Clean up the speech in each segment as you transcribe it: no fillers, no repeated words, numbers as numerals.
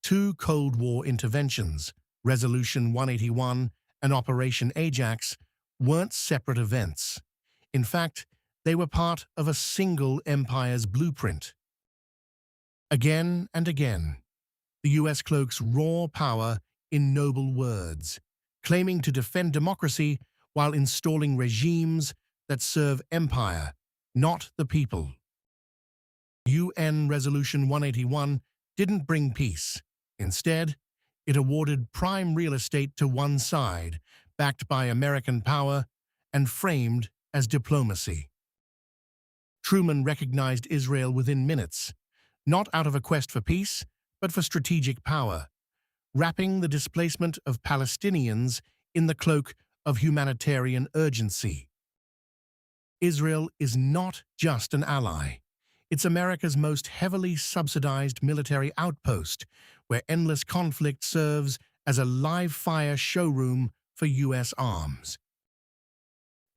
Two Cold War interventions, Resolution 181 and Operation Ajax, weren't separate events. In fact, they were part of a single empire's blueprint. Again and again, the US cloaks raw power in noble words, claiming to defend democracy while installing regimes that serve empire, not the people. UN Resolution 181 didn't bring peace. Instead, it awarded prime real estate to one side, backed by American power and framed as diplomacy. Truman recognized Israel within minutes, not out of a quest for peace, but for strategic power, wrapping the displacement of Palestinians in the cloak of humanitarian urgency. Israel is not just an ally. It's America's most heavily subsidized military outpost, where endless conflict serves as a live-fire showroom for US arms.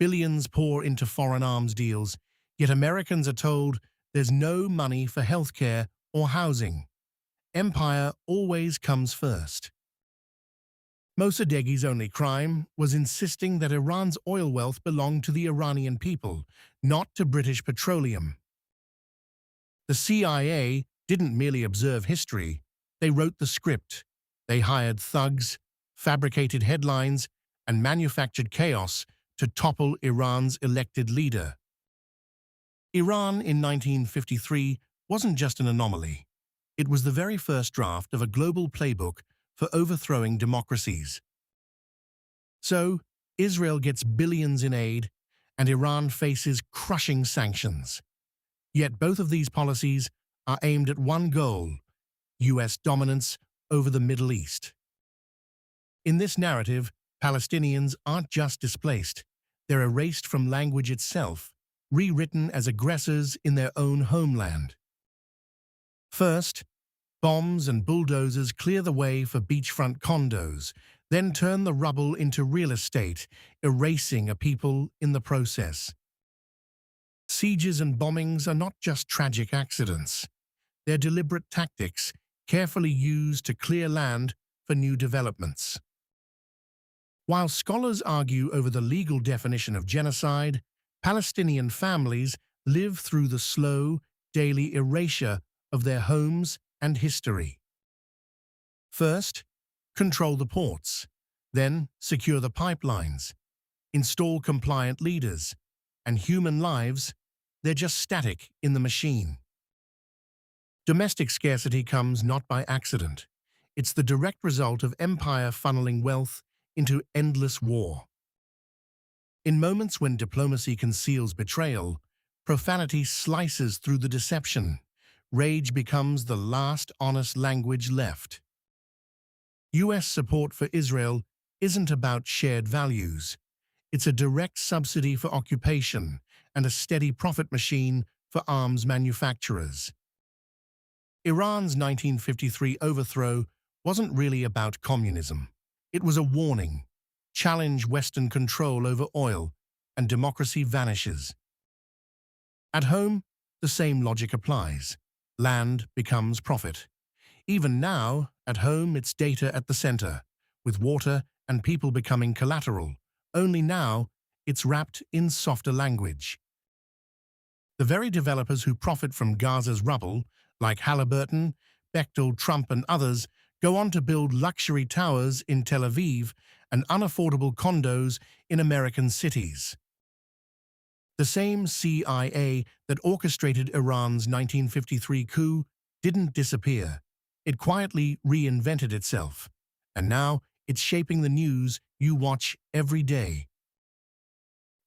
Billions pour into foreign arms deals, yet Americans are told there's no money for healthcare or housing. Empire always comes first. Mossadegh's only crime was insisting that Iran's oil wealth belonged to the Iranian people, not to British petroleum. The CIA didn't merely observe history, they wrote the script. They hired thugs, fabricated headlines, and manufactured chaos to topple Iran's elected leader. Iran in 1953 wasn't just an anomaly. It was the very first draft of a global playbook for overthrowing democracies. So, Israel gets billions in aid, and Iran faces crushing sanctions. Yet both of these policies are aimed at one goal: US dominance over the Middle East. In this narrative, Palestinians aren't just displaced, they're erased from language itself, rewritten as aggressors in their own homeland. First, bombs and bulldozers clear the way for beachfront condos, then turn the rubble into real estate, erasing a people in the process. Sieges and bombings are not just tragic accidents. They're deliberate tactics, carefully used to clear land for new developments. While scholars argue over the legal definition of genocide, Palestinian families live through the slow, daily erasure of their homes and history. First, control the ports, then secure the pipelines, install compliant leaders, and human lives, they're just static in the machine. Domestic scarcity comes not by accident. It's the direct result of empire funneling wealth into endless war. In moments when diplomacy conceals betrayal, profanity slices through the deception. Rage becomes the last honest language left. US support for Israel isn't about shared values. It's a direct subsidy for occupation and a steady profit machine for arms manufacturers. Iran's 1953 overthrow wasn't really about communism. It was a warning. Challenge Western control over oil, and democracy vanishes. At home, the same logic applies. Land becomes profit. Even now, at home, it's data at the center, with water and people becoming collateral. Only now, it's wrapped in softer language. The very developers who profit from Gaza's rubble, like Halliburton, Bechtel, Trump, and others, go on to build luxury towers in Tel Aviv and unaffordable condos in American cities. The same CIA that orchestrated Iran's 1953 coup didn't disappear. It quietly reinvented itself, and now it's shaping the news you watch every day.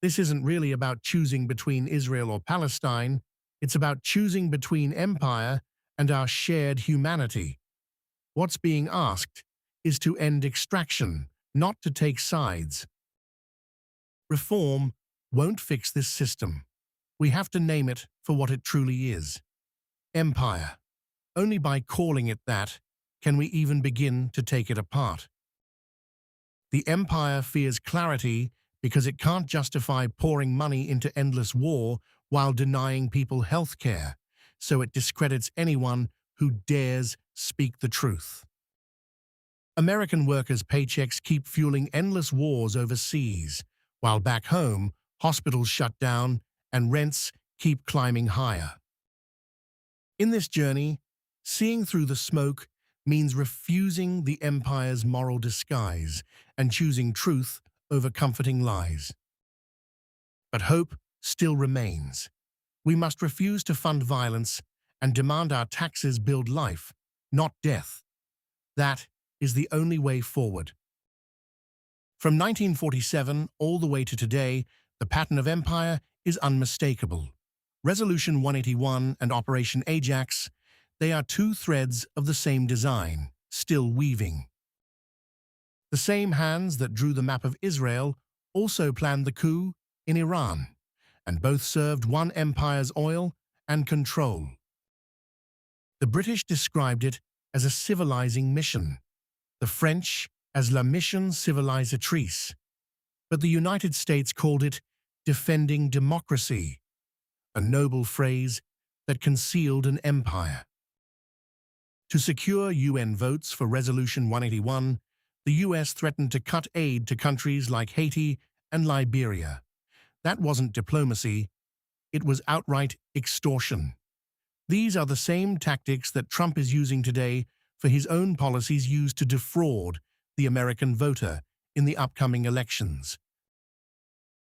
This isn't really about choosing between Israel or Palestine. It's about choosing between empire and our shared humanity. What's being asked is to end extraction, not to take sides. Reform won't fix this system. We have to name it for what it truly is: empire. Only by calling it that can we even begin to take it apart. The empire fears clarity because it can't justify pouring money into endless war while denying people health care, so it discredits anyone who dares speak the truth. American workers' paychecks keep fueling endless wars overseas, while back home, hospitals shut down and rents keep climbing higher. In this journey, seeing through the smoke means refusing the empire's moral disguise and choosing truth over comforting lies. But hope still remains. We must refuse to fund violence and demand our taxes build life, not death. That is the only way forward. From 1947 all the way to today, the pattern of empire is unmistakable. Resolution 181 and Operation Ajax, they are two threads of the same design, still weaving. The same hands that drew the map of Israel also planned the coup in Iran, and both served one empire's oil and control. The British described it as a civilizing mission, the French as la mission civilisatrice, but the United States called it defending democracy, a noble phrase that concealed an empire. To secure UN votes for Resolution 181, the US threatened to cut aid to countries like Haiti and Liberia. That wasn't diplomacy, it was outright extortion. These are the same tactics that Trump is using today for his own policies used to defraud the American voter in the upcoming elections.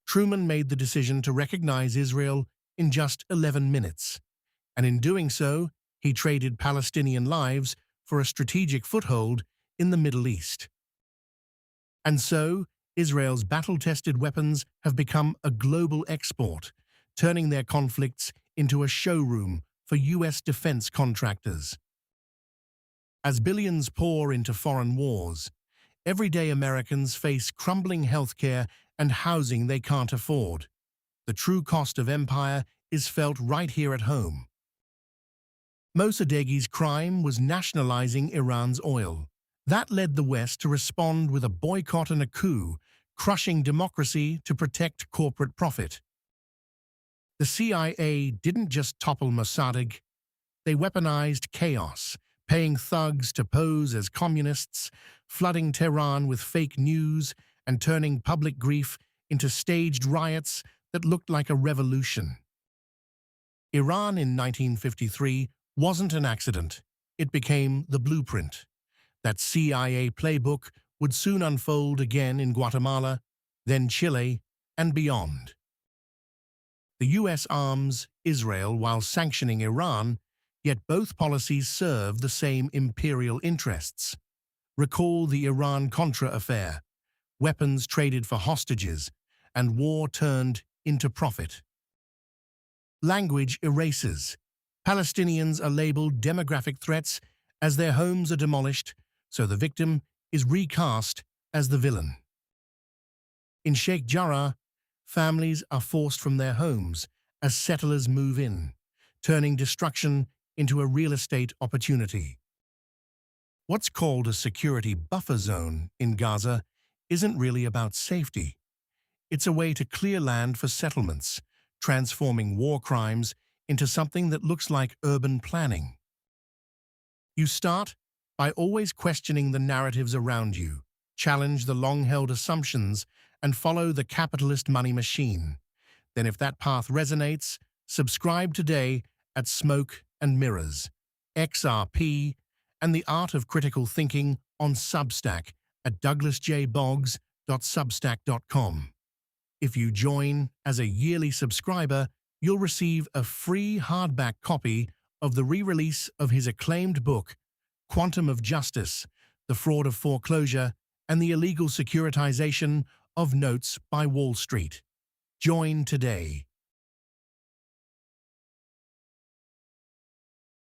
Truman made the decision to recognize Israel in just 11 minutes, and in doing so, he traded Palestinian lives for a strategic foothold in the Middle East. And so, Israel's battle-tested weapons have become a global export, turning their conflicts into a showroom for US defense contractors. As billions pour into foreign wars, everyday Americans face crumbling healthcare and housing they can't afford. The true cost of empire is felt right here at home. Mossadegh's crime was nationalizing Iran's oil. That led the West to respond with a boycott and a coup, crushing democracy to protect corporate profit. The CIA didn't just topple Mossadegh, they weaponized chaos, paying thugs to pose as communists, flooding Tehran with fake news, and turning public grief into staged riots that looked like a revolution. Iran in 1953 wasn't an accident. It became the blueprint. That CIA playbook would soon unfold again in Guatemala, then Chile, and beyond. The US arms Israel while sanctioning Iran, yet both policies serve the same imperial interests. Recall the Iran-Contra affair, weapons traded for hostages, and war turned into profit. Language erases. Palestinians are labeled demographic threats as their homes are demolished, so the victim is recast as the villain. In Sheikh Jarrah, families are forced from their homes as settlers move in, turning destruction into a real estate opportunity. What's called a security buffer zone in Gaza isn't really about safety. It's a way to clear land for settlements, transforming war crimes into something that looks like urban planning. You start by always questioning the narratives around you, challenge the long-held assumptions, and follow the capitalist money machine. Then if that path resonates, subscribe today at Smoke and Mirrors, XRP, and the Art of Critical Thinking on Substack at douglasjboggs.substack.com. If you join as a yearly subscriber, you'll receive a free hardback copy of the re-release of his acclaimed book, Quantum of Justice, The Fraud of Foreclosure, and the Illegal Securitization of Notes by Wall Street. Join today.